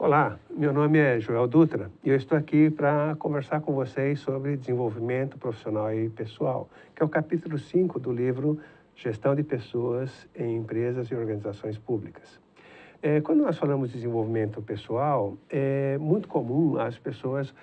Olá, meu nome é Joel Dutra e eu estou aqui para conversar com vocês sobre desenvolvimento profissional e pessoal, que é o capítulo 5 do livro Gestão de Pessoas em Empresas e Organizações Públicas. Quando nós falamos de desenvolvimento pessoal, é muito comum as pessoas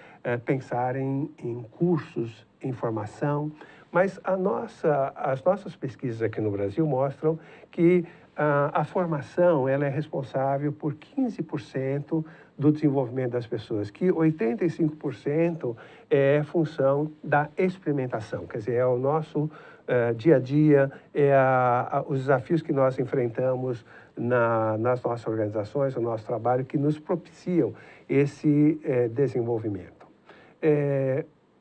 pensarem em cursos, em formação, mas as nossas pesquisas aqui no Brasil mostram que a formação ela é responsável por 15% do desenvolvimento das pessoas, que 85% é função da experimentação, quer dizer, é o nosso dia a dia, os desafios que nós enfrentamos nas nossas organizações, no nosso trabalho, que nos propiciam esse desenvolvimento.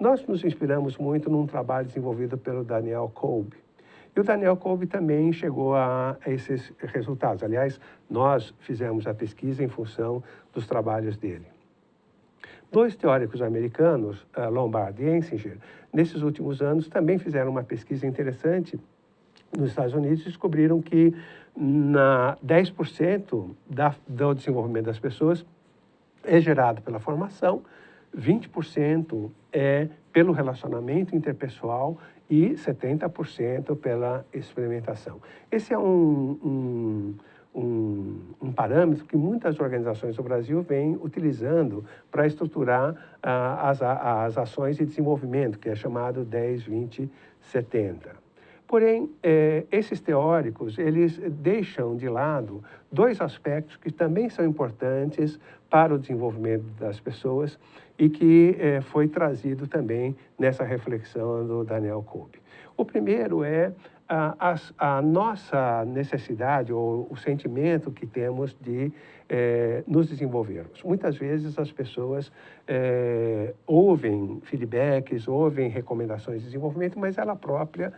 Nós nos inspiramos muito num trabalho desenvolvido pelo Daniel Kolb. E o Daniel Kolb também chegou a esses resultados. Aliás, nós fizemos a pesquisa em função dos trabalhos dele. Dois teóricos americanos, Lombard e Ensinger, nesses últimos anos também fizeram uma pesquisa interessante nos Estados Unidos e descobriram que 10% do desenvolvimento das pessoas é gerado pela formação, 20% é pelo relacionamento interpessoal e 70% pela experimentação. Esse é um parâmetro que muitas organizações do Brasil vêm utilizando para estruturar as ações de desenvolvimento, que é chamado 10-20-70. Porém, esses teóricos, eles deixam de lado dois aspectos que também são importantes para o desenvolvimento das pessoas e que foi trazido também nessa reflexão do Daniel Kolb. O primeiro é a nossa necessidade ou o sentimento que temos de nos desenvolvermos. Muitas vezes as pessoas ouvem feedbacks, ouvem recomendações de desenvolvimento, mas ela própria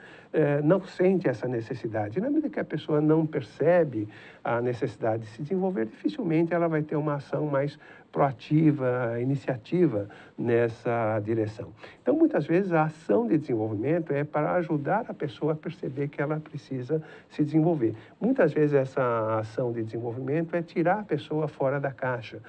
não sente essa necessidade. Na medida que a pessoa não percebe a necessidade de se desenvolver, dificilmente ela vai ter uma ação mais proativa, iniciativa nessa direção. Então, muitas vezes, a ação de desenvolvimento é para ajudar a pessoa a perceber que ela precisa se desenvolver. Muitas vezes, essa ação de desenvolvimento é tirar a pessoa fora da caixa,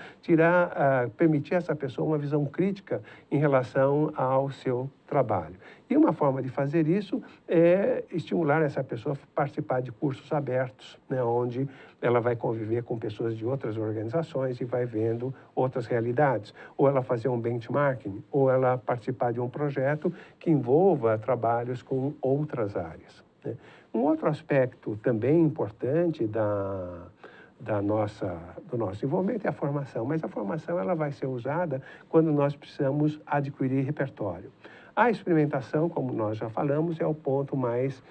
permitir a essa pessoa uma visão crítica em relação ao seu trabalho. E uma forma de fazer isso é estimular essa pessoa a participar de cursos abertos, né, onde ela vai conviver com pessoas de outras organizações e vai vendo outras realidades. Ou ela fazer um benchmarking, ou ela participar de um projeto que envolva trabalhos com outras áreas, né? Um outro aspecto também importante do nosso desenvolvimento é a formação, mas a formação ela vai ser usada quando nós precisamos adquirir repertório. A experimentação, como nós já falamos, é o ponto mais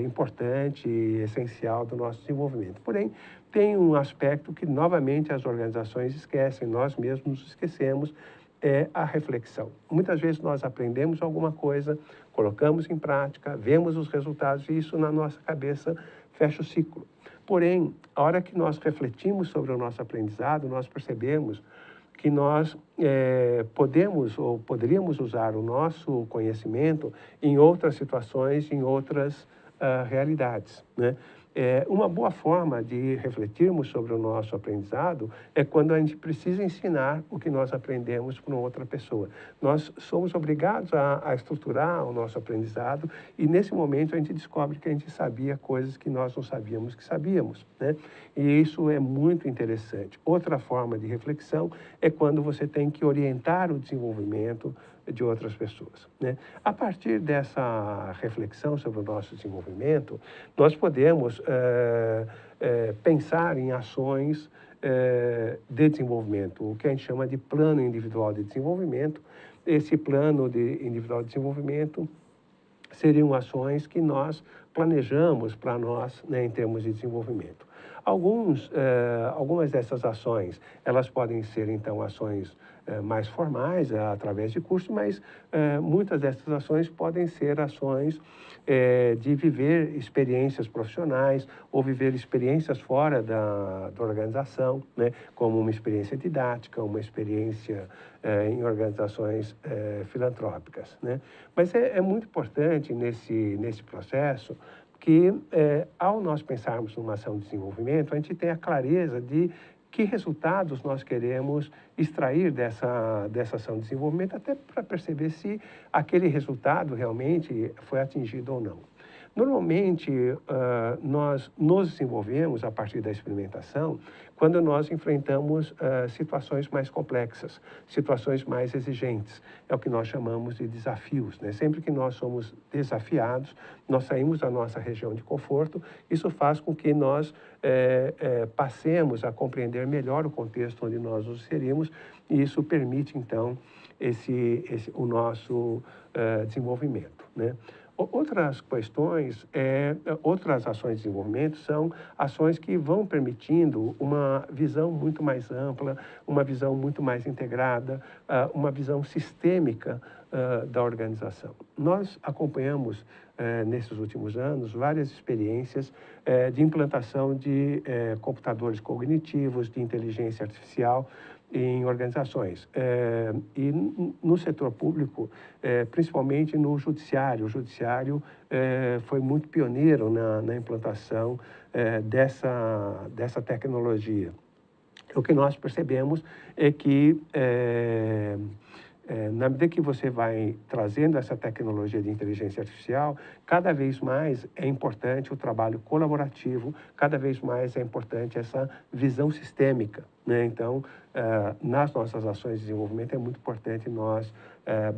importante e essencial do nosso desenvolvimento. Porém, tem um aspecto que, novamente, as organizações esquecem, nós mesmos esquecemos, é a reflexão. Muitas vezes nós aprendemos alguma coisa, colocamos em prática, vemos os resultados e isso na nossa cabeça fecha o ciclo. Porém, a hora que nós refletimos sobre o nosso aprendizado, nós percebemos que nós podemos ou poderíamos usar o nosso conhecimento em outras situações, em outras realidades, né? Uma boa forma de refletirmos sobre o nosso aprendizado é quando a gente precisa ensinar o que nós aprendemos para outra pessoa. Nós somos obrigados a estruturar o nosso aprendizado e, nesse momento, a gente descobre que a gente sabia coisas que nós não sabíamos que sabíamos, né? E isso é muito interessante. Outra forma de reflexão é quando você tem que orientar o desenvolvimento de outras pessoas, né? A partir dessa reflexão sobre o nosso desenvolvimento, nós podemos pensar em ações de desenvolvimento, o que a gente chama de plano individual de desenvolvimento. Esse plano individual de desenvolvimento seriam ações que nós planejamos para nós, né, em termos de desenvolvimento. Algumas dessas ações, elas podem ser, então, ações mais formais, através de cursos, mas muitas dessas ações podem ser ações de viver experiências profissionais ou viver experiências fora da organização, né, como uma experiência didática, uma experiência em organizações filantrópicas, né? Mas é muito importante nesse processo que, ao nós pensarmos numa ação de desenvolvimento, a gente tenha clareza de que resultados nós queremos extrair dessa ação de desenvolvimento, até para perceber se aquele resultado realmente foi atingido ou não. Normalmente, nós nos desenvolvemos a partir da experimentação quando nós enfrentamos situações mais complexas, situações mais exigentes. É o que nós chamamos de desafios, né? Sempre que nós somos desafiados, nós saímos da nossa região de conforto, isso faz com que nós passemos a compreender melhor o contexto onde nós nos inserimos, e isso permite, então, o nosso desenvolvimento, né? Outras questões, outras ações de desenvolvimento são ações que vão permitindo uma visão muito mais ampla, uma visão muito mais integrada, uma visão sistêmica da organização. Nós acompanhamos, nesses últimos anos, várias experiências de implantação de computadores cognitivos, de inteligência artificial, em organizações. E no setor público, principalmente no judiciário. O judiciário foi muito pioneiro na implantação dessa tecnologia. O que nós percebemos é que, na medida que você vai trazendo essa tecnologia de inteligência artificial, cada vez mais é importante o trabalho colaborativo, cada vez mais é importante essa visão sistêmica, né? Então, nas nossas ações de desenvolvimento é muito importante nós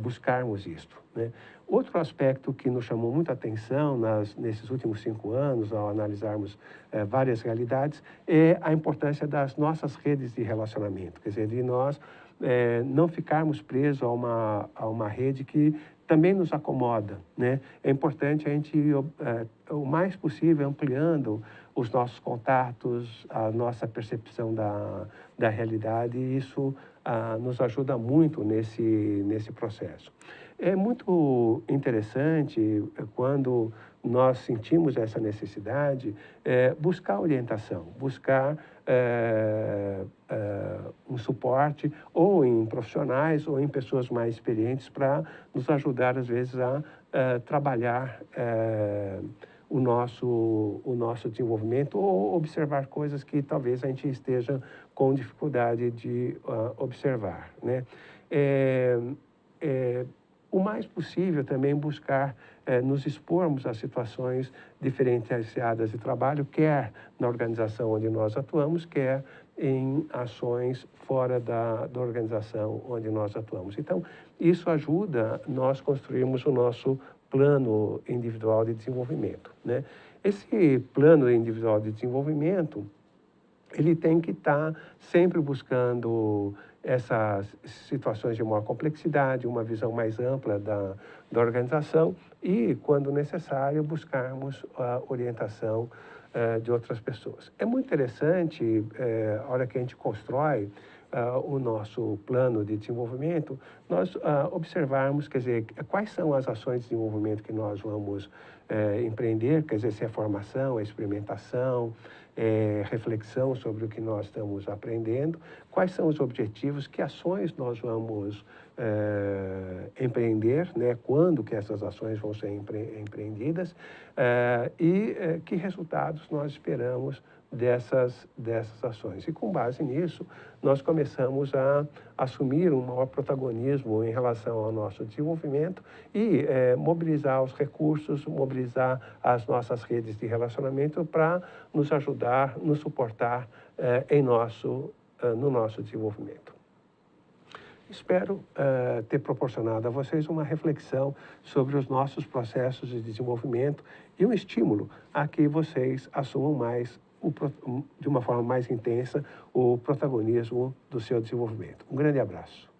buscarmos isto, né? Outro aspecto que nos chamou muita atenção nesses últimos 5 anos, ao analisarmos várias realidades, é a importância das nossas redes de relacionamento, quer dizer, de nós não ficarmos presos a uma rede que também nos acomoda, né? É importante a gente ir o mais possível ampliando os nossos contatos, a nossa percepção da realidade, e isso nos ajuda muito nesse processo. É muito interessante quando nós sentimos essa necessidade, buscar orientação, buscar um suporte ou em profissionais ou em pessoas mais experientes para nos ajudar, às vezes, a trabalhar o nosso desenvolvimento ou observar coisas que talvez a gente esteja com dificuldade de observar, né? O mais possível também buscar nos expormos a situações diferenciadas de trabalho, quer na organização onde nós atuamos, quer em ações fora da organização onde nós atuamos. Então, isso ajuda nós construirmos o nosso plano individual de desenvolvimento, né? Esse plano individual de desenvolvimento, ele tem que estar sempre buscando essas situações de maior complexidade, uma visão mais ampla da organização e, quando necessário, buscarmos a orientação de outras pessoas. É muito interessante, a hora que a gente constrói o nosso plano de desenvolvimento, nós observarmos, quer dizer, quais são as ações de desenvolvimento que nós vamos empreender, quer dizer, se é formação, é experimentação, reflexão sobre o que nós estamos aprendendo, quais são os objetivos, que ações nós vamos empreender, né? Quando que essas ações vão ser empreendidas e que resultados nós esperamos dessas ações. E com base nisso, nós começamos a assumir um maior protagonismo em relação ao nosso desenvolvimento e mobilizar os recursos, mobilizar as nossas redes de relacionamento para nos ajudar, nos suportar no nosso desenvolvimento. Espero ter proporcionado a vocês uma reflexão sobre os nossos processos de desenvolvimento e um estímulo a que vocês assumam mais, de uma forma mais intensa, o protagonismo do seu desenvolvimento. Um grande abraço.